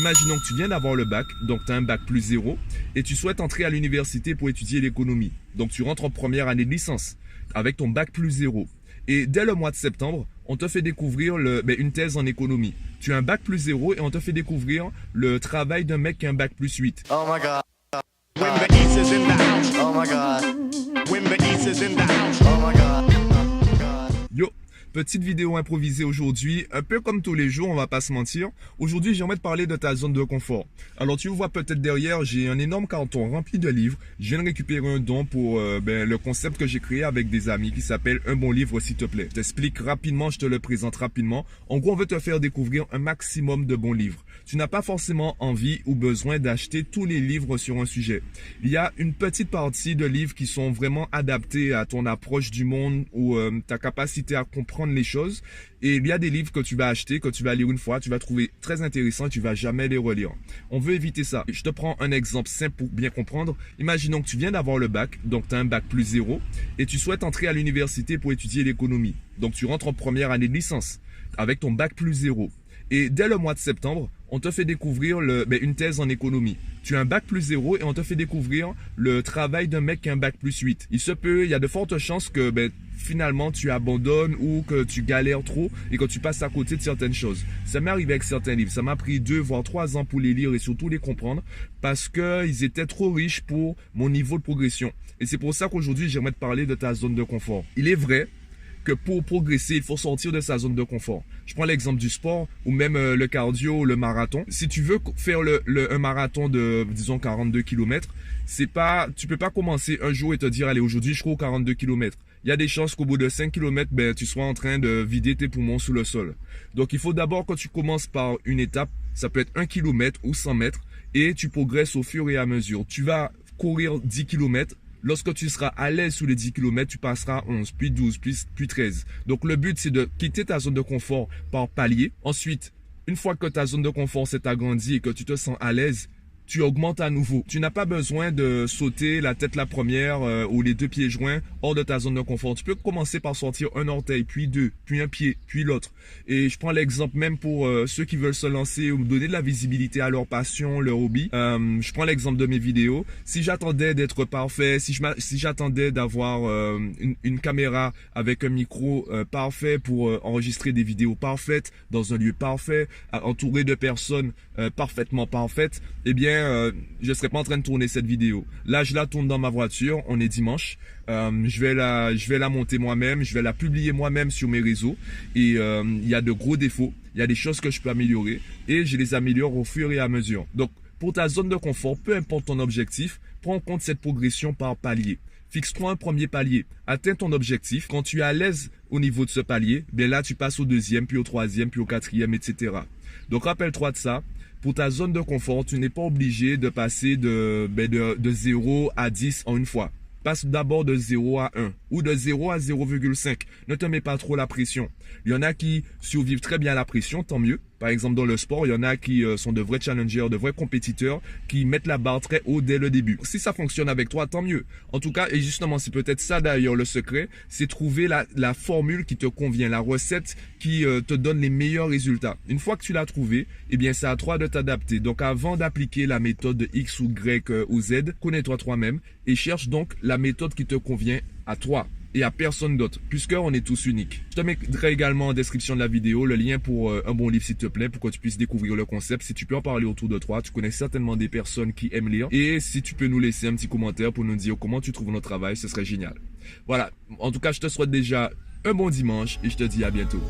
Imaginons que tu viens d'avoir le bac, donc tu as un bac plus 0, et tu souhaites entrer à l'université pour étudier l'économie. Donc tu rentres en première année de licence avec ton bac plus 0. Et dès le mois de septembre, on te fait découvrir une thèse en économie. Tu as un bac plus 0 et on te fait découvrir le travail d'un mec qui a un bac plus 8. Oh my God. When the East is in the house. Oh my God. When the East is in the house. Oh my God. Yo, petite vidéo improvisée aujourd'hui, un peu comme tous les jours, on va pas se mentir. Aujourd'hui, j'aimerais te parler de ta zone de confort. Alors, tu vois peut-être derrière, j'ai un énorme carton rempli de livres. Je viens de récupérer un don pour le concept que j'ai créé avec des amis qui s'appelle Un bon livre, s'il te plaît. Je t'explique rapidement, je te le présente rapidement. En gros, on veut te faire découvrir un maximum de bons livres. Tu n'as pas forcément envie ou besoin d'acheter tous les livres sur un sujet. Il y a une petite partie de livres qui sont vraiment adaptés à ton approche du monde ou ta capacité à comprendre les choses. Et il y a des livres que tu vas acheter, que tu vas lire une fois, tu vas trouver très intéressants et tu vas jamais les relire. On veut éviter ça. Je te prends un exemple simple pour bien comprendre. Imaginons que tu viens d'avoir le bac, donc tu as un bac plus 0, et tu souhaites entrer à l'université pour étudier l'économie. Donc tu rentres en première année de licence avec ton bac plus 0. Et dès le mois de septembre, on te fait découvrir une thèse en économie. Tu as un bac plus 0 et on te fait découvrir le travail d'un mec qui a un bac plus 8. Il y a de fortes chances que finalement tu abandonnes ou que tu galères trop et que tu passes à côté de certaines choses. Ça m'est arrivé avec certains livres. Ça m'a pris 2 voire 3 ans pour les lire et surtout les comprendre parce qu'ils étaient trop riches pour mon niveau de progression. Et c'est pour ça qu'aujourd'hui, j'aimerais te parler de ta zone de confort. Il est vrai que pour progresser, il faut sortir de sa zone de confort. Je prends l'exemple du sport ou même le cardio, le marathon. Si tu veux faire un marathon de, disons, 42 km, tu peux pas commencer un jour et te dire, allez, aujourd'hui, je cours 42 km. Il y a des chances qu'au bout de 5 km, tu sois en train de vider tes poumons sous le sol. Donc, il faut d'abord que tu commences par une étape. Ça peut être 1 km ou 100 mètres et tu progresses au fur et à mesure. Tu vas courir 10 km. Lorsque tu seras à l'aise sous les 10 km, tu passeras 11, puis 12, puis 13. Donc, le but, c'est de quitter ta zone de confort par palier. Ensuite, une fois que ta zone de confort s'est agrandie et que tu te sens à l'aise, tu augmentes à nouveau. Tu n'as pas besoin de sauter la tête la première ou les 2 pieds joints hors de ta zone de confort. Tu peux commencer par sortir un orteil, puis 2, puis un pied, puis l'autre. Et je prends l'exemple même pour ceux qui veulent se lancer ou donner de la visibilité à leur passion, leur hobby. Je prends l'exemple de mes vidéos. Si j'attendais d'être parfait, si j'attendais d'avoir une caméra avec un micro parfait pour enregistrer des vidéos parfaites dans un lieu parfait, entouré de personnes parfaitement parfaites, eh bien, je serais pas en train de tourner cette vidéo. Là, je la tourne dans ma voiture. On est dimanche. Je vais la monter moi-même. Je vais la publier moi-même sur mes réseaux. Et il y a de gros défauts. Il y a des choses que je peux améliorer. Et je les améliore au fur et à mesure. Donc, pour ta zone de confort, peu importe ton objectif, prends en compte cette progression par palier. Fixe-toi un premier palier. Atteins ton objectif. Quand tu es à l'aise au niveau de ce palier, bien là, tu passes au deuxième, puis au troisième, puis au quatrième, etc. Donc, rappelle-toi de ça. Pour ta zone de confort, tu n'es pas obligé de passer de 0 à 10 en une fois. Passe d'abord de 0 à 1 ou de 0 à 0,5. Ne te mets pas trop la pression. Il y en a qui survivent très bien à la pression, tant mieux. Par exemple, dans le sport, il y en a qui sont de vrais challengers, de vrais compétiteurs, qui mettent la barre très haut dès le début. Si ça fonctionne avec toi, tant mieux. En tout cas, et justement, c'est peut-être ça d'ailleurs le secret, c'est trouver la formule qui te convient, la recette qui te donne les meilleurs résultats. Une fois que tu l'as trouvée, eh bien, c'est à toi de t'adapter. Donc, avant d'appliquer la méthode de X ou Y ou Z, connais-toi toi-même et cherche donc la méthode qui te convient à toi et à personne d'autre, puisqu'on est tous uniques. Je te mettrai également en description de la vidéo le lien pour un bon livre, s'il te plaît, pour que tu puisses découvrir le concept. Si tu peux en parler autour de toi, tu connais certainement des personnes qui aiment lire. Et si tu peux nous laisser un petit commentaire pour nous dire comment tu trouves notre travail, ce serait génial. Voilà, en tout cas, je te souhaite déjà un bon dimanche et je te dis à bientôt.